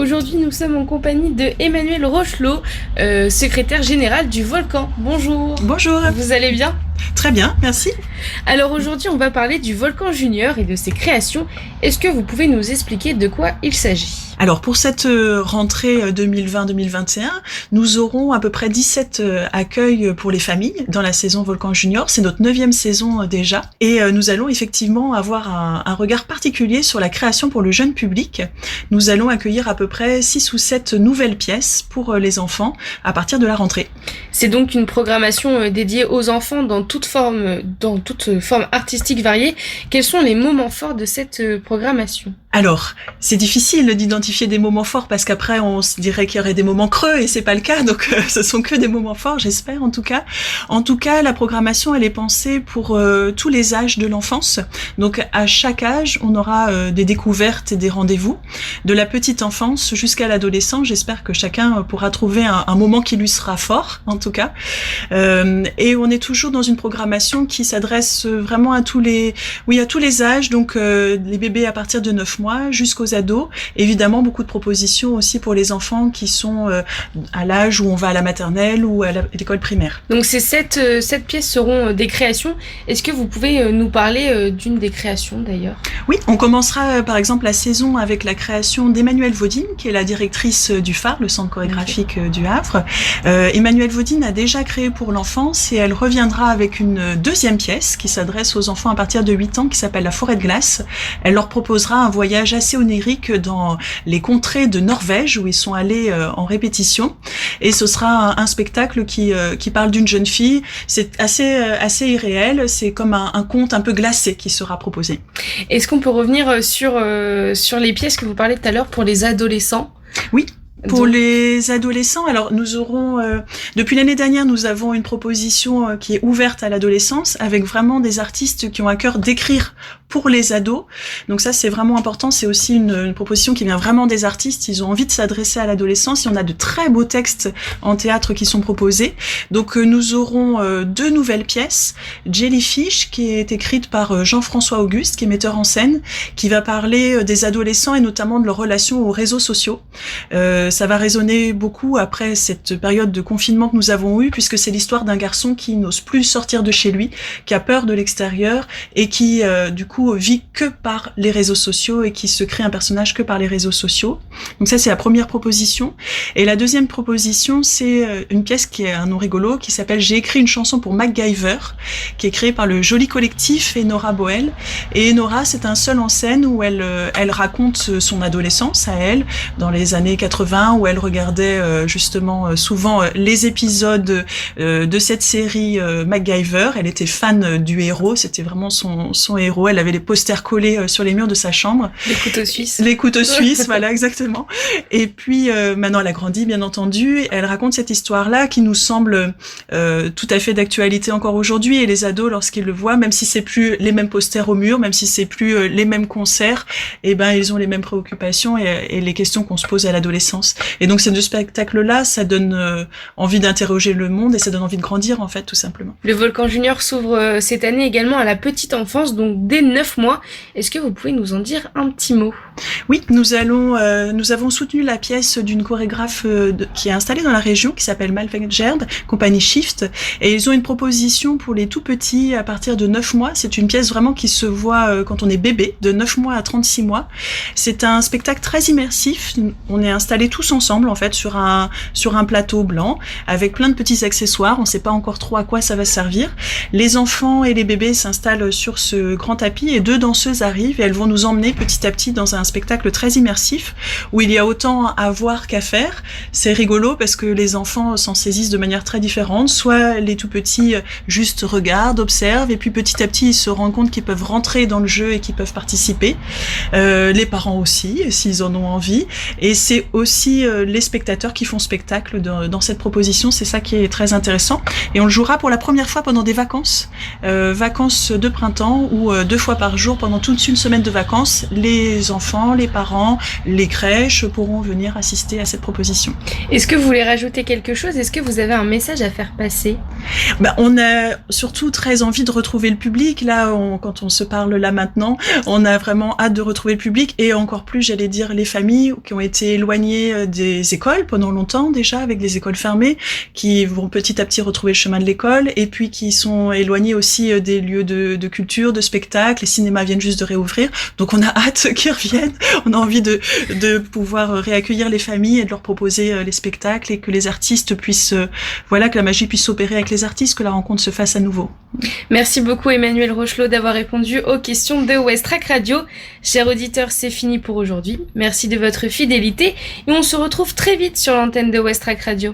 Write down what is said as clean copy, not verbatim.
Aujourd'hui, nous sommes en compagnie de Emmanuel Rochelot, secrétaire général du Volcan. Bonjour. Bonjour. Vous allez bien ? Très bien, merci. Alors aujourd'hui, on va parler du Volcan Junior et de ses créations. Est-ce que vous pouvez nous expliquer de quoi il s'agit ? Alors pour cette rentrée 2020-2021, nous aurons à peu près 17 accueils pour les familles dans la saison Volcan Junior. C'est notre 9e saison déjà. Et nous allons effectivement avoir un regard particulier sur la création pour le jeune public. Nous allons accueillir à peu près 6 ou 7 nouvelles pièces pour les enfants à partir de la rentrée. C'est donc une programmation dédiée aux enfants dans toute forme artistique variée. Quels sont les moments forts de cette programmation ? Alors, c'est difficile d'identifier des moments forts parce qu'après on se dirait qu'il y aurait des moments creux et c'est pas le cas, donc ce sont que des moments forts, j'espère en tout cas. En tout cas, la programmation elle est pensée pour tous les âges de l'enfance. Donc à chaque âge, on aura des découvertes et des rendez-vous, de la petite enfance jusqu'à l'adolescence. J'espère que chacun pourra trouver un moment qui lui sera fort, en tout cas. Et on est toujours dans une programmation qui s'adresse vraiment à tous les âges, donc les bébés à partir de 9 mois jusqu'aux ados. Évidemment, beaucoup de propositions aussi pour les enfants qui sont à l'âge où on va à la maternelle ou à l'école primaire. Donc ces 7 pièces seront des créations. Est-ce que vous pouvez nous parler d'une des créations d'ailleurs ? Oui, on commencera par exemple la saison avec la création d'Emmanuelle Vaudine, qui est la directrice du phare, le centre chorégraphique du Havre. Emmanuelle Vaudine a déjà créé pour l'enfance et elle reviendra avec une 2e pièce qui s'adresse aux enfants à partir de 8 ans qui s'appelle La Forêt de glace. Elle leur proposera un voyage assez onirique dans les contrées de Norvège où ils sont allés en répétition, et ce sera un spectacle qui parle d'une jeune fille. C'est assez irréel, c'est comme un conte un peu glacé qui sera proposé. Est-ce qu'on peut revenir sur les pièces que vous parlez tout à l'heure pour les adolescents ? Oui. Pour les adolescents, alors nous aurons, depuis l'année dernière, nous avons une proposition qui est ouverte à l'adolescence avec vraiment des artistes qui ont à cœur d'écrire pour les ados. Donc ça, c'est vraiment important. C'est aussi une proposition qui vient vraiment des artistes. Ils ont envie de s'adresser à l'adolescence. Et on a de très beaux textes en théâtre qui sont proposés. Donc nous aurons 2 nouvelles pièces. Jellyfish, qui est écrite par Jean-François Auguste, qui est metteur en scène, qui va parler des adolescents et notamment de leur relation aux réseaux sociaux. Ça va résonner beaucoup après cette période de confinement que nous avons eue, puisque c'est l'histoire d'un garçon qui n'ose plus sortir de chez lui, qui a peur de l'extérieur et qui, du coup, vit que par les réseaux sociaux et qui se crée un personnage que par les réseaux sociaux. Donc ça, c'est la première proposition. Et la deuxième proposition, c'est une pièce qui est un nom rigolo, qui s'appelle J'ai écrit une chanson pour MacGyver, qui est créée par le Joli Collectif et Nora Boel. Et Nora, c'est un seul en scène où elle raconte son adolescence à elle, dans les années 80, où elle regardait justement souvent les épisodes de cette série MacGyver. Elle était fan du héros, c'était vraiment son héros. Elle avait les posters collés sur les murs de sa chambre. Les couteaux suisses. Les couteaux suisses, voilà, exactement. Et puis maintenant elle a grandi, bien entendu. Elle raconte cette histoire-là qui nous semble tout à fait d'actualité encore aujourd'hui. Et les ados, lorsqu'ils le voient, même si c'est plus les mêmes posters au mur, même si c'est plus les mêmes concerts, ils ont les mêmes préoccupations et les questions qu'on se pose à l'adolescence. Et donc ces 2 spectacles-là, ça donne envie d'interroger le monde et ça donne envie de grandir en fait, tout simplement. Le Volcan Junior s'ouvre cette année également à la petite enfance, donc dès 9 mois. Est-ce que vous pouvez nous en dire un petit mot ? Oui, nous avons soutenu la pièce d'une chorégraphe qui est installée dans la région, qui s'appelle Malveg Gerb, compagnie Shift, et ils ont une proposition pour les tout petits à partir de 9 mois. C'est une pièce vraiment qui se voit quand on est bébé, de 9 mois à 36 mois. C'est un spectacle très immersif. On est installés tous ensemble en fait sur un plateau blanc avec plein de petits accessoires. On ne sait pas encore trop à quoi ça va servir. Les enfants et les bébés s'installent sur ce grand tapis et 2 danseuses arrivent et elles vont nous emmener petit à petit dans un spectacle très immersif où il y a autant à voir qu'à faire. C'est rigolo parce que les enfants s'en saisissent de manière très différente. Soit les tout petits juste regardent, observent et puis petit à petit ils se rendent compte qu'ils peuvent rentrer dans le jeu et qu'ils peuvent participer. Les parents aussi, s'ils en ont envie. Et c'est aussi aussi les spectateurs qui font spectacle dans cette proposition. C'est ça qui est très intéressant. Et on le jouera pour la première fois pendant des vacances de printemps où 2 fois par jour, pendant toute une semaine de vacances, les enfants, les parents, les crèches pourront venir assister à cette proposition. Est-ce que vous voulez rajouter quelque chose? Est-ce que vous avez un message à faire passer? On a surtout très envie de retrouver le public. Là, quand on se parle là maintenant, on a vraiment hâte de retrouver le public et encore plus, j'allais dire, les familles qui ont été éloignées des écoles pendant longtemps déjà, avec les écoles fermées, qui vont petit à petit retrouver le chemin de l'école et puis qui sont éloignées aussi des lieux de culture, de spectacle. Les cinémas viennent juste de réouvrir, donc on a hâte qu'ils reviennent. On a envie de pouvoir réaccueillir les familles et de leur proposer les spectacles et que les artistes puissent, que la magie puisse s'opérer avec les artistes, que la rencontre se fasse à nouveau. Merci beaucoup Emmanuel Rochelot d'avoir répondu aux questions de Westrack Radio. Chers auditeurs, c'est fini pour aujourd'hui. Merci de votre fidélité et on se retrouve très vite sur l'antenne de Westrack Radio.